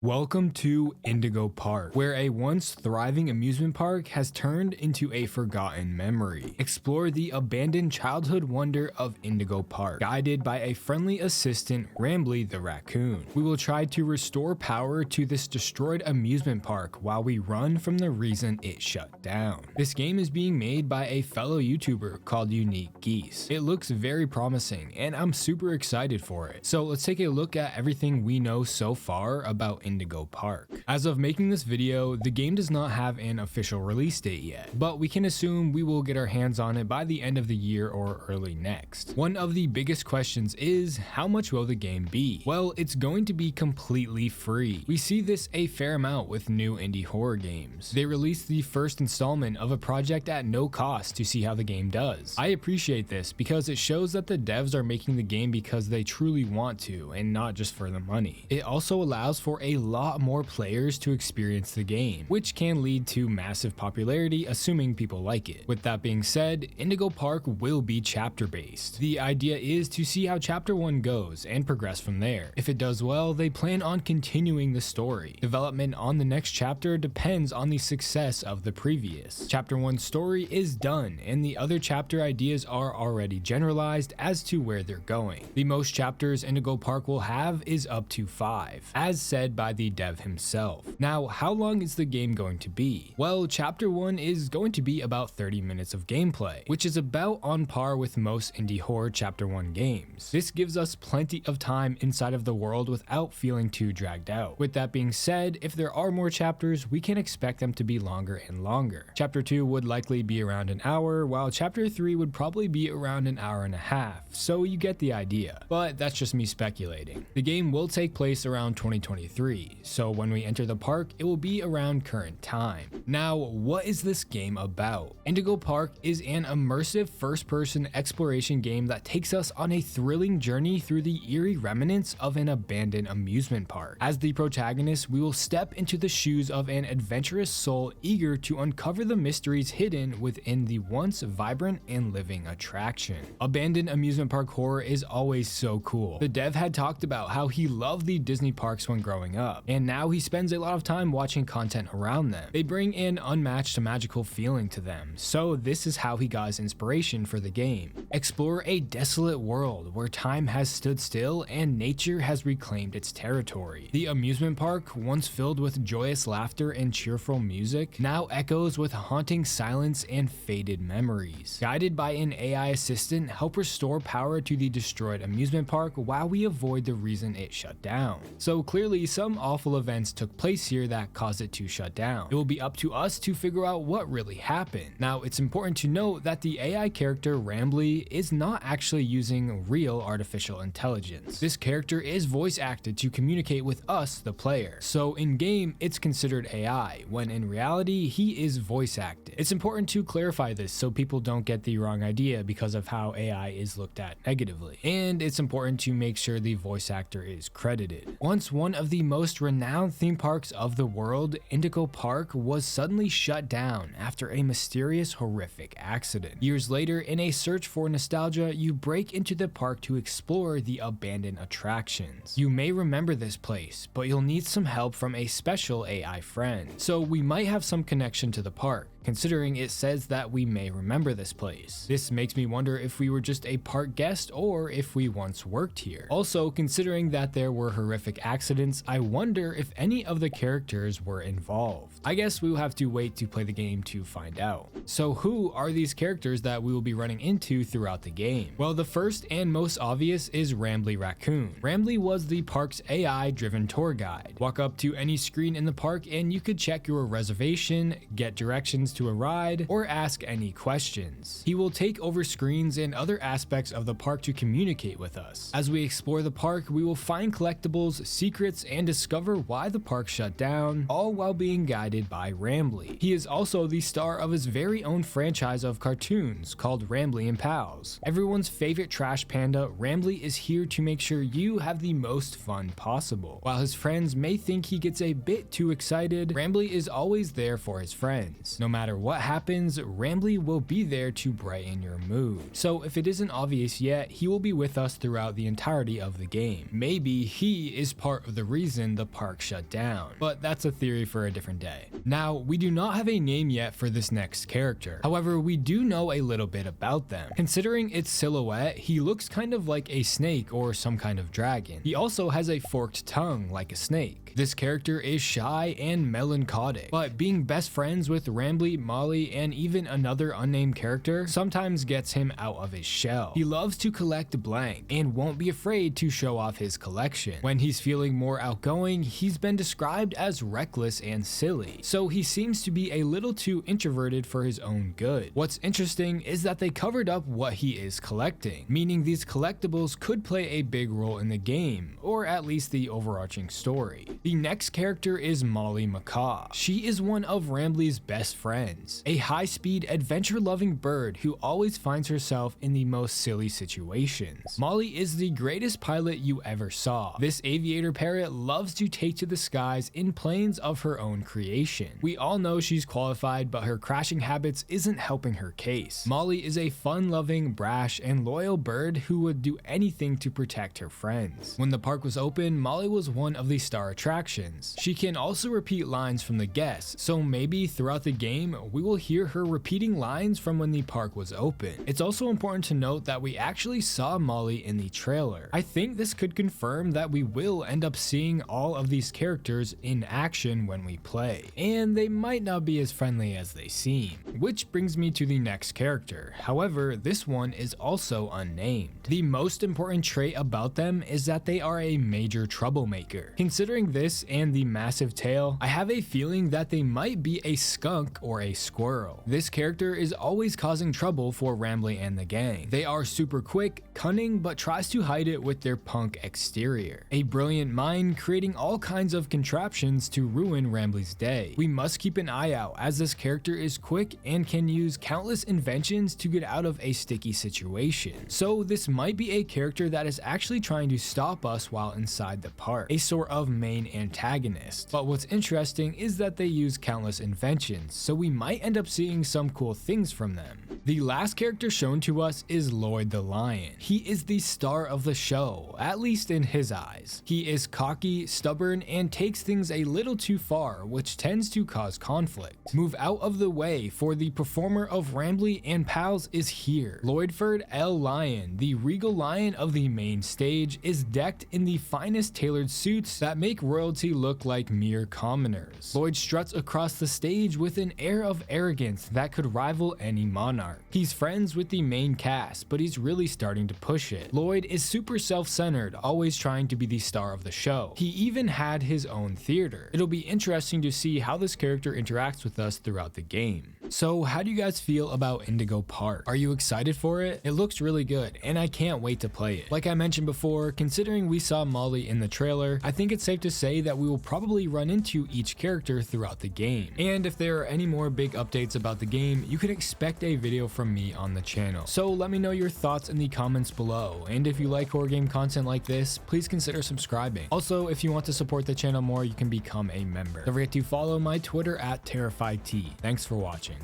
Welcome to Indigo Park, where a once thriving amusement park has turned into a forgotten memory. Explore the abandoned childhood wonder of Indigo Park, guided by a friendly assistant, Rambley the Raccoon. We will try to restore power to this destroyed amusement park while we run from the reason it shut down. This game is being made by a fellow YouTuber called Unique Geese. It looks very promising, and I'm super excited for it. So let's take a look at everything we know so far about Indigo Park. As of making this video, the game does not have an official release date yet, but we can assume we will get our hands on it by the end of the year or early next. One of the biggest questions is, how much will the game be? Well, it's going to be completely free. We see this a fair amount with new indie horror games. They release the first installment of a project at no cost to see how the game does. I appreciate this because it shows that the devs are making the game because they truly want to and not just for the money. It also allows for a lot more players to experience the game, which can lead to massive popularity assuming people like it. With that being said, Indigo Park will be chapter based. The idea is to see how chapter 1 goes and progress from there. If it does well, they plan on continuing the story. Development on the next chapter depends on the success of the previous. Chapter 1 story is done and the other chapter ideas are already generalized as to where they're going. The most chapters Indigo Park will have is up to 5, as said by the dev himself. Now, how long is the game going to be? Well, chapter 1 is going to be about 30 minutes of gameplay, which is about on par with most indie horror chapter 1 games. This gives us plenty of time inside of the world without feeling too dragged out. With that being said, if there are more chapters, we can expect them to be longer and longer. Chapter 2 would likely be around an hour, while chapter 3 would probably be around an hour and a half, so you get the idea. But that's just me speculating. The game will take place around 2023, so when we enter the park, it will be around current time. Now, what is this game about? Indigo Park is an immersive first-person exploration game that takes us on a thrilling journey through the eerie remnants of an abandoned amusement park. As the protagonist, we will step into the shoes of an adventurous soul eager to uncover the mysteries hidden within the once vibrant and living attraction. Abandoned amusement park horror is always so cool. The dev had talked about how he loved the Disney parks when growing up, and now he spends a lot of time watching content around them. They bring an unmatched magical feeling to them, so this is how he got his inspiration for the game. Explore a desolate world where time has stood still and nature has reclaimed its territory. The amusement park, once filled with joyous laughter and cheerful music, now echoes with haunting silence and faded memories. Guided by an AI assistant, help restore power to the destroyed amusement park while we avoid the reason it shut down. So clearly, some awful events took place here that caused it to shut down. It will be up to us to figure out what really happened. Now, it's important to note that the AI character Rambley is not actually using real artificial intelligence. This character is voice acted to communicate with us, the player. So in game, it's considered AI, when in reality, he is voice acted. It's important to clarify this so people don't get the wrong idea because of how AI is looked at negatively. And it's important to make sure the voice actor is credited. Once one of the most renowned theme parks of the world, Indigo Park was suddenly shut down after a mysterious, horrific accident. Years later, in a search for nostalgia, you break into the park to explore the abandoned attractions. You may remember this place, but you'll need some help from a special AI friend. So we might have some connection to the park, considering it says that we may remember this place. This makes me wonder if we were just a park guest or if we once worked here. Also, considering that there were horrific accidents, I wonder if any of the characters were involved. I guess we will have to wait to play the game to find out. So who are these characters that we will be running into throughout the game? Well, the first and most obvious is Rambley Raccoon. Rambley was the park's AI-driven tour guide. Walk up to any screen in the park and you could check your reservation, get directions to a ride, or ask any questions. He will take over screens and other aspects of the park to communicate with us. As we explore the park, we will find collectibles, secrets, and discover why the park shut down, all while being guided by Rambley. He is also the star of his very own franchise of cartoons called Rambley and Pals. Everyone's favorite trash panda, Rambley is here to make sure you have the most fun possible. While his friends may think he gets a bit too excited, Rambley is always there for his friends. No matter matter what happens, Rambley will be there to brighten your mood. So if it isn't obvious yet, he will be with us throughout the entirety of the game. Maybe he is part of the reason the park shut down, but that's a theory for a different day. Now, we do not have a name yet for this next character. However, we do know a little bit about them. Considering its silhouette, he looks kind of like a snake or some kind of dragon. He also has a forked tongue like a snake. This character is shy and melancholic, but being best friends with Rambley, Molly, and even another unnamed character sometimes gets him out of his shell. He loves to collect blank and won't be afraid to show off his collection. When he's feeling more outgoing, he's been described as reckless and silly, so he seems to be a little too introverted for his own good. What's interesting is that they covered up what he is collecting, meaning these collectibles could play a big role in the game, or at least the overarching story. The next character is Molly Macaw. She is one of Rambley's best friends, a high-speed, adventure-loving bird who always finds herself in the most silly situations. Molly is the greatest pilot you ever saw. This aviator parrot loves to take to the skies in planes of her own creation. We all know she's qualified, but her crashing habits isn't helping her case. Molly is a fun-loving, brash, and loyal bird who would do anything to protect her friends. When the park was open, Molly was one of the star attractions. She can also repeat lines from the guests, so maybe throughout the game we will hear her repeating lines from when the park was open. It's also important to note that we actually saw Molly in the trailer. I think this could confirm that we will end up seeing all of these characters in action when we play, and they might not be as friendly as they seem. Which brings me to the next character. However, this one is also unnamed. The most important trait about them is that they are a major troublemaker. Considering this and the massive tail, I have a feeling that they might be a skunk or a squirrel. This character is always causing trouble for Rambley and the gang. They are super quick, cunning, but tries to hide it with their punk exterior. A brilliant mind creating all kinds of contraptions to ruin Rambley's day. We must keep an eye out as this character is quick and can use countless inventions to get out of a sticky situation. So this might be a character that is actually trying to stop us while inside the park, a sort of main antagonist. But what's interesting is that they use countless inventions, so we might end up seeing some cool things from them. The last character shown to us is Lloyd the lion. He is the star of the show, at least in his eyes. He is cocky, stubborn, and takes things a little too far, which tends to cause conflict. Move out of the way, for the performer of Rambley and Pals is here. Lloydford L. Lion, the regal lion of the main stage, is decked in the finest tailored suits that make royalty look like mere commoners. Lloyd struts across the stage with an air of arrogance that could rival any monarch. He's friends with the main cast, but he's really starting to push it. Lloyd is super self-centered, always trying to be the star of the show. He even had his own theater. It'll be interesting to see how this character interacts with us throughout the game. So how do you guys feel about Indigo Park? Are you excited for it? It looks really good, and I can't wait to play it. Like I mentioned before, considering we saw Molly in the trailer, I think it's safe to say that we will probably run into each character throughout the game. And if there are any more big updates about the game, you can expect a video from me on the channel. So let me know your thoughts in the comments below, and if you like horror game content like this, please consider subscribing. Also, if you want to support the channel more, you can become a member. Don't forget to follow my Twitter at TerrifiedT. Thanks for watching.